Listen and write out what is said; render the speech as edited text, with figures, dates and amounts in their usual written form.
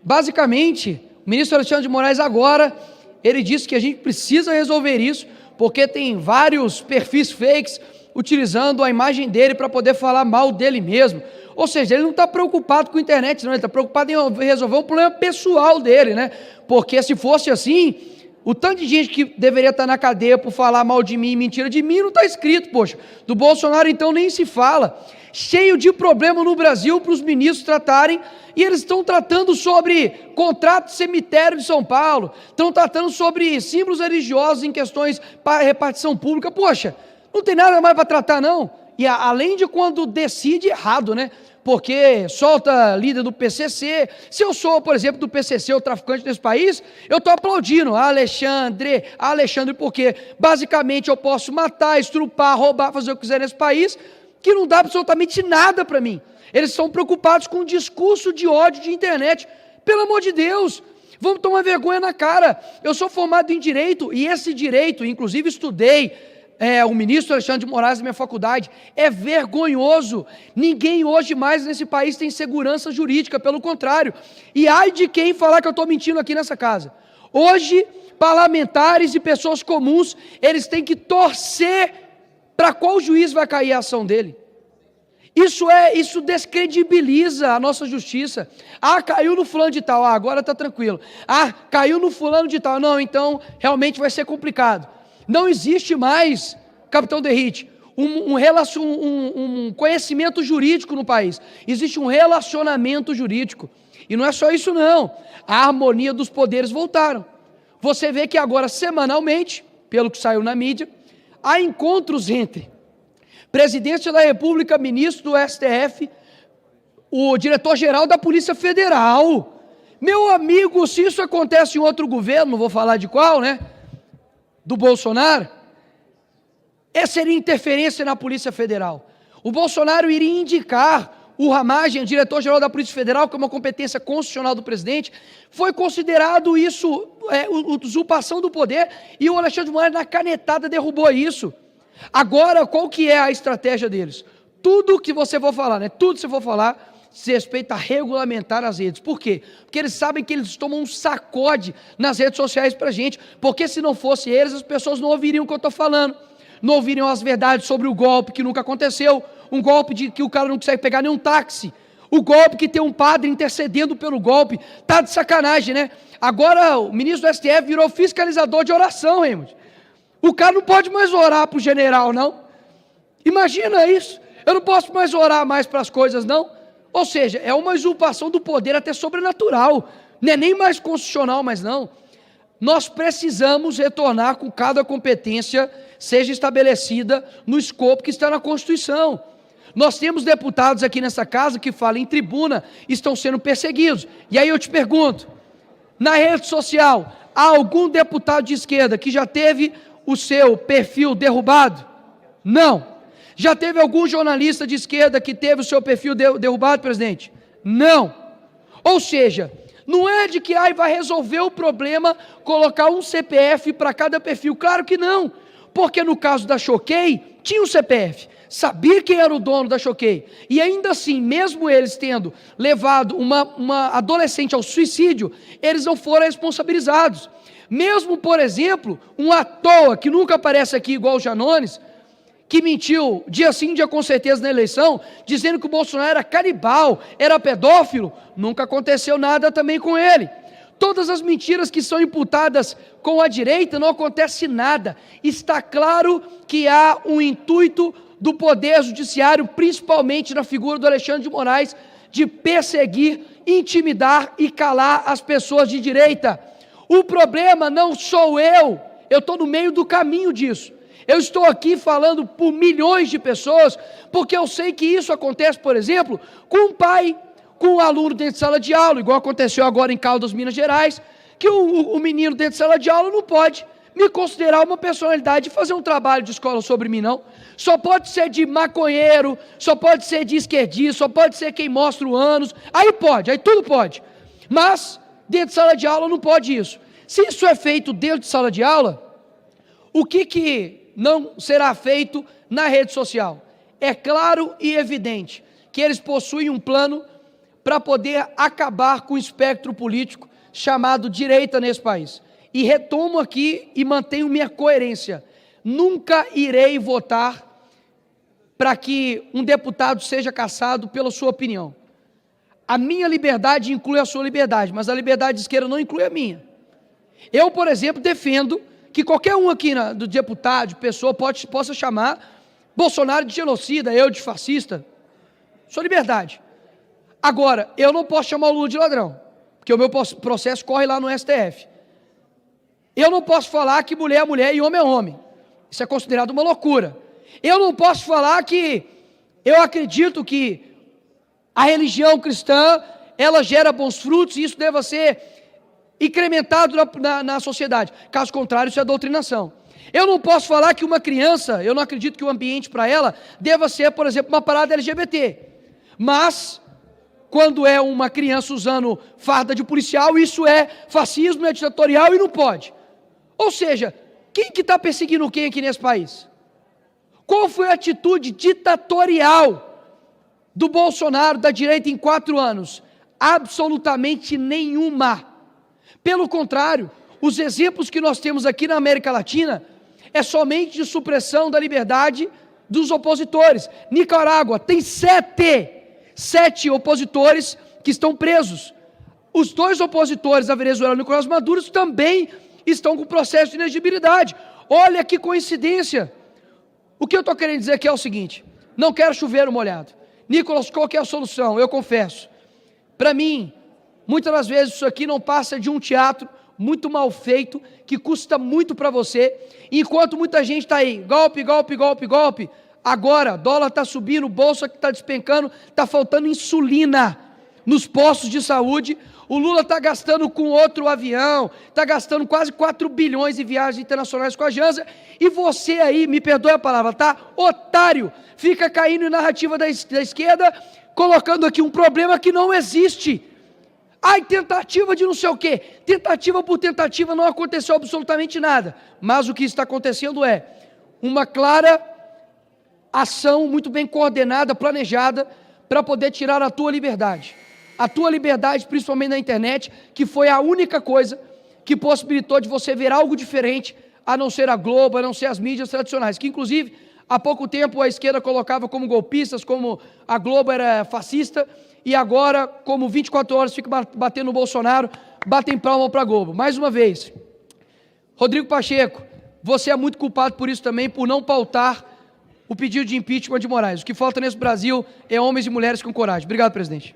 Basicamente, o ministro Alexandre de Moraes agora, ele disse que a gente precisa resolver isso, porque tem vários perfis fakes utilizando a imagem dele para poder falar mal dele mesmo. Ou seja, ele não está preocupado com a internet, não, ele está preocupado em resolver um problema pessoal dele, né? Porque se fosse assim, o tanto de gente que deveria estar na cadeia por falar mal de mim e mentira de mim não está escrito, poxa. Do Bolsonaro, então, nem se fala. Cheio de problema no Brasil para os ministros tratarem, e eles estão tratando sobre contrato de cemitério de São Paulo, estão tratando sobre símbolos religiosos em questões para repartição pública. Poxa, não tem nada mais para tratar, não. E além de quando decide errado, né? Porque solta líder do PCC. Se eu sou, por exemplo, do PCC, o traficante desse país, eu estou aplaudindo. Alexandre, porque basicamente eu posso matar, estrupar, roubar, fazer o que quiser nesse país, que não dá absolutamente nada para mim. Eles estão preocupados com o discurso de ódio de internet. Pelo amor de Deus, vamos tomar vergonha na cara. Eu sou formado em Direito, e esse Direito, inclusive estudei o ministro Alexandre de Moraes da minha faculdade, é vergonhoso. Ninguém hoje mais nesse país tem segurança jurídica, pelo contrário. E ai de quem falar que eu estou mentindo aqui nessa casa. Hoje, parlamentares e pessoas comuns, eles têm que torcer para qual juiz vai cair a ação dele. Isso descredibiliza a nossa justiça. Ah, caiu no fulano de tal, agora está tranquilo. Ah, caiu no fulano de tal, não, então realmente vai ser complicado. Não existe mais, capitão Derrite, um conhecimento jurídico no país. Existe um relacionamento jurídico. E não é só isso não. A harmonia dos poderes voltaram. Você vê que agora, semanalmente, pelo que saiu na mídia, há encontros entre presidente da República, ministro do STF, o diretor-geral da Polícia Federal. Meu amigo, se isso acontece em outro governo, não vou falar de qual, né? Do Bolsonaro, seria interferência na Polícia Federal. O Bolsonaro iria indicar o Ramagem, diretor-geral da Polícia Federal, que é uma competência constitucional do presidente. Foi considerado isso usurpação do poder, e o Alexandre de Moraes, na canetada, derrubou isso. Agora, qual que é a estratégia deles? Tudo que você for falar, né? Tudo que você for falar, se respeita a regulamentar as redes. Por quê? Porque eles sabem que eles tomam um sacode nas redes sociais para a gente, porque se não fosse eles, as pessoas não ouviriam o que eu estou falando, não ouviriam as verdades sobre o golpe que nunca aconteceu, um golpe de que o cara não consegue pegar nenhum táxi, o golpe que tem um padre intercedendo pelo golpe, tá de sacanagem, né? Agora o ministro do STF virou fiscalizador de oração, Raymond. O cara não pode mais orar para o general, não. Imagina isso. Eu não posso mais orar mais para as coisas, não. Ou seja, é uma usurpação do poder até sobrenatural. Não é nem mais constitucional, mas não. Nós precisamos retornar com cada competência seja estabelecida no escopo que está na Constituição. Nós temos deputados aqui nessa casa que falam em tribuna, estão sendo perseguidos. E aí eu te pergunto, na rede social, há algum deputado de esquerda que já teve o seu perfil derrubado? Não. Já teve algum jornalista de esquerda que teve o seu perfil derrubado, presidente? Não. Ou seja, não é de que vai resolver o problema colocar um CPF para cada perfil. Claro que não. Porque no caso da Choquei, tinha um CPF. Sabia quem era o dono da Choquei. E ainda assim, mesmo eles tendo levado uma adolescente ao suicídio, eles não foram responsabilizados. Mesmo, por exemplo, um à toa, que nunca aparece aqui igual o Janones, que mentiu dia sim, dia com certeza na eleição, dizendo que o Bolsonaro era canibal, era pedófilo, nunca aconteceu nada também com ele. Todas as mentiras que são imputadas com a direita, não acontece nada. Está claro que há um intuito do Poder Judiciário, principalmente na figura do Alexandre de Moraes, de perseguir, intimidar e calar as pessoas de direita. O problema não sou eu estou no meio do caminho disso. Eu estou aqui falando por milhões de pessoas, porque eu sei que isso acontece, por exemplo, com um pai, com um aluno dentro de sala de aula, igual aconteceu agora em Caldas, Minas Gerais, que o menino dentro de sala de aula não pode me considerar uma personalidade e fazer um trabalho de escola sobre mim, não. Só pode ser de maconheiro, só pode ser de esquerdista, só pode ser quem mostra o ânus, aí pode, aí tudo pode. Mas, dentro de sala de aula não pode isso. Se isso é feito dentro de sala de aula, o que não será feito na rede social? É claro e evidente que eles possuem um plano para poder acabar com o espectro político chamado direita nesse país. E retomo aqui e mantenho minha coerência. Nunca irei votar para que um deputado seja cassado pela sua opinião. A minha liberdade inclui a sua liberdade, mas a liberdade de esquerda não inclui a minha. Eu, por exemplo, defendo que qualquer um aqui do deputado, de pessoa, possa chamar Bolsonaro de genocida, eu de fascista. Sua liberdade. Agora, eu não posso chamar o Lula de ladrão, porque o meu processo corre lá no STF. Eu não posso falar que mulher é mulher e homem é homem. Isso é considerado uma loucura. Eu não posso falar que eu acredito que a religião cristã, ela gera bons frutos e isso deva ser incrementado na sociedade. Caso contrário, isso é doutrinação. Eu não posso falar que uma criança, eu não acredito que o ambiente para ela deva ser, por exemplo, uma parada LGBT. Mas, quando é uma criança usando farda de policial, isso é fascismo, é ditatorial e não pode. Ou seja, quem que está perseguindo quem aqui nesse país? Qual foi a atitude ditatorial do Bolsonaro, da direita, em 4 anos? Absolutamente nenhuma. Pelo contrário, os exemplos que nós temos aqui na América Latina é somente de supressão da liberdade dos opositores. Nicarágua tem 7 opositores que estão presos. Os 2 opositores da Venezuela, Nicolás Maduro, também estão com processo de inegibilidade. Olha que coincidência. O que eu estou querendo dizer aqui é o seguinte: não quero chover no molhado. Nicolas, qual que é a solução? Eu confesso. Para mim, muitas das vezes isso aqui não passa de um teatro muito mal feito, que custa muito para você, enquanto muita gente está aí, golpe, golpe, golpe, golpe. Agora, dólar está subindo, bolsa que está despencando, está faltando insulina nos postos de saúde, o Lula está gastando com outro avião, está gastando quase 4 bilhões em viagens internacionais com a Janssen, e você aí, me perdoe a palavra, tá? Otário, fica caindo em narrativa da esquerda, colocando aqui um problema que não existe. Ai, tentativa de não sei o quê. Tentativa por tentativa, não aconteceu absolutamente nada. Mas o que está acontecendo é uma clara ação muito bem coordenada, planejada, para poder tirar a tua liberdade. A tua liberdade, principalmente na internet, que foi a única coisa que possibilitou de você ver algo diferente, a não ser a Globo, a não ser as mídias tradicionais, que inclusive, há pouco tempo a esquerda colocava como golpistas, como a Globo era fascista, e agora, como 24 horas fica batendo no Bolsonaro, batem palma para a Globo. Mais uma vez, Rodrigo Pacheco, você é muito culpado por isso também, por não pautar o pedido de impeachment de Moraes. O que falta nesse Brasil é homens e mulheres com coragem. Obrigado, presidente.